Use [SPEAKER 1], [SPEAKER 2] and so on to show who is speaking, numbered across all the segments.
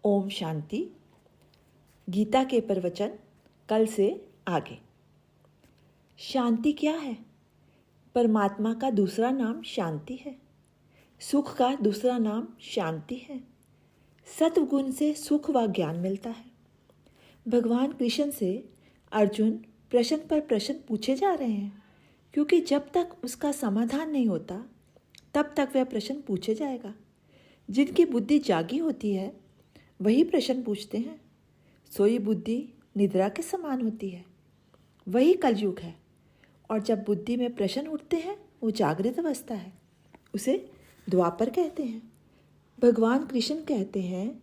[SPEAKER 1] ओम शांति। गीता के प्रवचन कल से आगे। शांति क्या है? परमात्मा का दूसरा नाम शांति है। सुख का दूसरा नाम शांति है। सत्वगुण से सुख व ज्ञान मिलता है। भगवान कृष्ण से अर्जुन प्रश्न पर प्रश्न पूछे जा रहे हैं, क्योंकि जब तक उसका समाधान नहीं होता तब तक वह प्रश्न पूछे जाएगा। जिनकी बुद्धि जागी होती है वही प्रश्न पूछते हैं। सोई बुद्धि निद्रा के समान होती है। वही कलयुग है। और जब बुद्धि में प्रश्न उठते हैं वो जागृत अवस्था है, उसे द्वापर कहते हैं। भगवान कृष्ण कहते हैं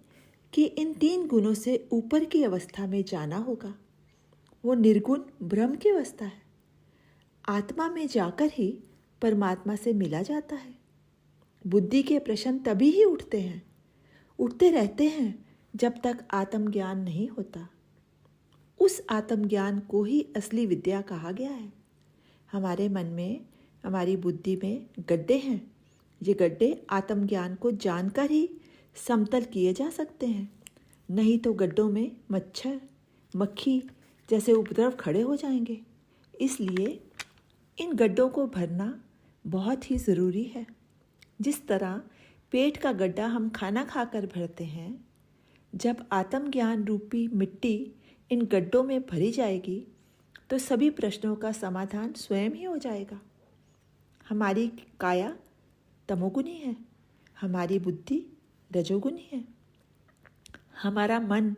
[SPEAKER 1] कि इन 3 गुणों से ऊपर की अवस्था में जाना होगा। वो निर्गुण ब्रह्म की अवस्था है। आत्मा में जाकर ही परमात्मा से मिला जाता है। बुद्धि के प्रश्न तभी ही उठते रहते हैं जब तक आत्मज्ञान नहीं होता। उस आत्मज्ञान को ही असली विद्या कहा गया है। हमारे मन में, हमारी बुद्धि में गड्ढे हैं। ये गड्ढे आत्मज्ञान को जानकर ही समतल किए जा सकते हैं, नहीं तो गड्ढों में मच्छर, मक्खी जैसे उपद्रव खड़े हो जाएंगे। इसलिए इन गड्ढों को भरना बहुत ही ज़रूरी है। जिस तरह पेट का गड्ढा हम खाना खाकर भरते हैं, जब आत्मज्ञान रूपी मिट्टी इन गड्ढों में भरी जाएगी तो सभी प्रश्नों का समाधान स्वयं ही हो जाएगा। हमारी काया तमोगुणी है, हमारी बुद्धि रजोगुणी है, हमारा मन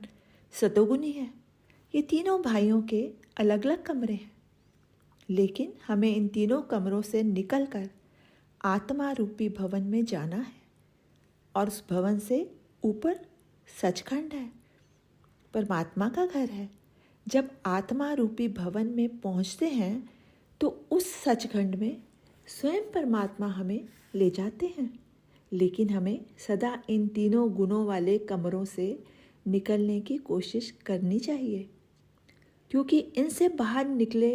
[SPEAKER 1] सतोगुणी है। ये तीनों भाइयों के अलग अलग कमरे हैं, लेकिन हमें इन तीनों कमरों से निकलकर आत्मा रूपी भवन में जाना है। और उस भवन से ऊपर सचखंड है, परमात्मा का घर है। जब आत्मा रूपी भवन में पहुंचते हैं तो उस सचखंड में स्वयं परमात्मा हमें ले जाते हैं। लेकिन हमें सदा इन तीनों गुणों वाले कमरों से निकलने की कोशिश करनी चाहिए, क्योंकि इनसे बाहर निकले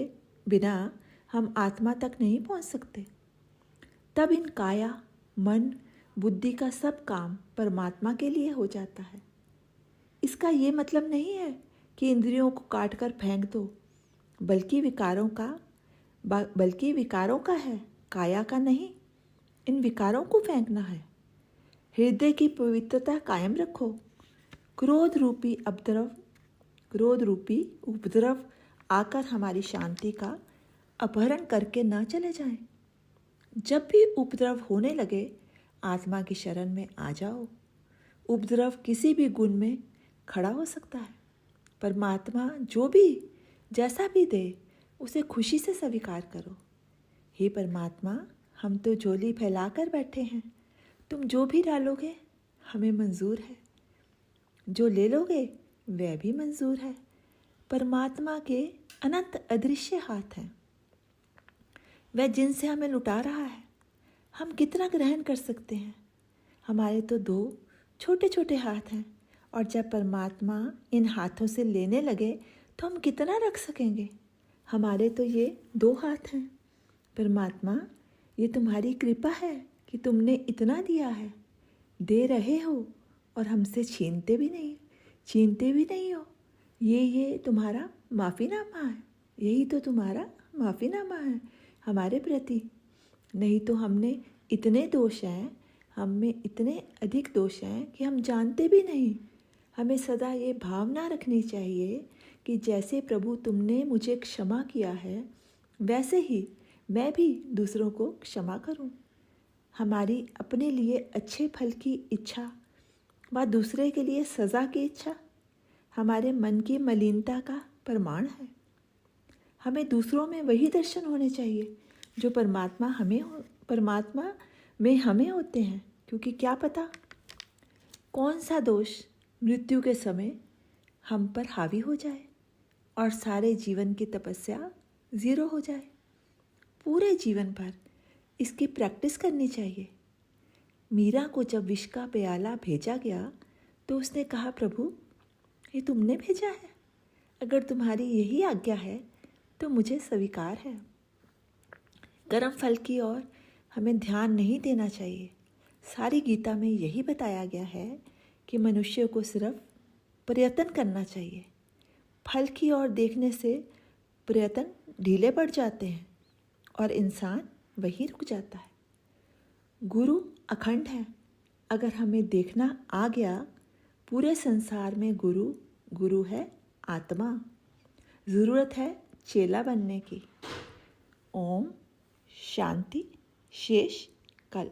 [SPEAKER 1] बिना हम आत्मा तक नहीं पहुंच सकते। तब इन काया, मन, बुद्धि का सब काम परमात्मा के लिए हो जाता है। इसका ये मतलब नहीं है कि इंद्रियों को काट कर फेंक दो, बल्कि विकारों का है, काया का नहीं। इन विकारों को फेंकना है। हृदय की पवित्रता कायम रखो। क्रोध रूपी उपद्रव आकर हमारी शांति का अपहरण करके ना चले जाएं। जब भी उपद्रव होने लगे आत्मा की शरण में आ जाओ। उपद्रव किसी भी गुण में खड़ा हो सकता है। परमात्मा जो भी जैसा भी दे उसे खुशी से स्वीकार करो। हे परमात्मा, हम तो झोली फैलाकर बैठे हैं, तुम जो भी डालोगे हमें मंजूर है, जो ले लोगे वह भी मंजूर है। परमात्मा के अनंत अदृश्य हाथ हैं। वह जिनसे हमें लुटा रहा है, हम कितना ग्रहण कर सकते हैं? हमारे तो 2 छोटे छोटे हाथ हैं, और जब परमात्मा इन हाथों से लेने लगे तो हम कितना रख सकेंगे? हमारे तो ये 2 हाथ हैं। परमात्मा, ये तुम्हारी कृपा है कि तुमने इतना दिया है, दे रहे हो और हमसे छीनते भी नहीं हो। ये तुम्हारा माफ़ीनामा है। यही तो तुम्हारा माफ़ीनामा है हमारे प्रति। नहीं तो हमने इतने दोष हैं, हम में इतने अधिक दोष हैं कि हम जानते भी नहीं। हमें सदा ये भावना रखनी चाहिए कि जैसे प्रभु तुमने मुझे क्षमा किया है, वैसे ही मैं भी दूसरों को क्षमा करूं। हमारी अपने लिए अच्छे फल की इच्छा व दूसरे के लिए सज़ा की इच्छा हमारे मन की मलिनता का प्रमाण है। हमें दूसरों में वही दर्शन होने चाहिए जो परमात्मा में हमें होते हैं, क्योंकि क्या पता कौन सा दोष मृत्यु के समय हम पर हावी हो जाए और सारे जीवन की तपस्या 0 हो जाए। पूरे जीवन भर इसकी प्रैक्टिस करनी चाहिए। मीरा को जब विष का प्याला भेजा गया तो उसने कहा, प्रभु ये तुमने भेजा है, अगर तुम्हारी यही आज्ञा है तो मुझे स्वीकार है। कर्म फल की ओर हमें ध्यान नहीं देना चाहिए। सारी गीता में यही बताया गया है कि मनुष्य को सिर्फ प्रयत्न करना चाहिए। फल की ओर देखने से प्रयत्न ढीले पड़ जाते हैं और इंसान वहीं रुक जाता है। गुरु अखंड है। अगर हमें देखना आ गया, पूरे संसार में गुरु है आत्मा। ज़रूरत है चेला बनने की। ओम शांति। शेष कल।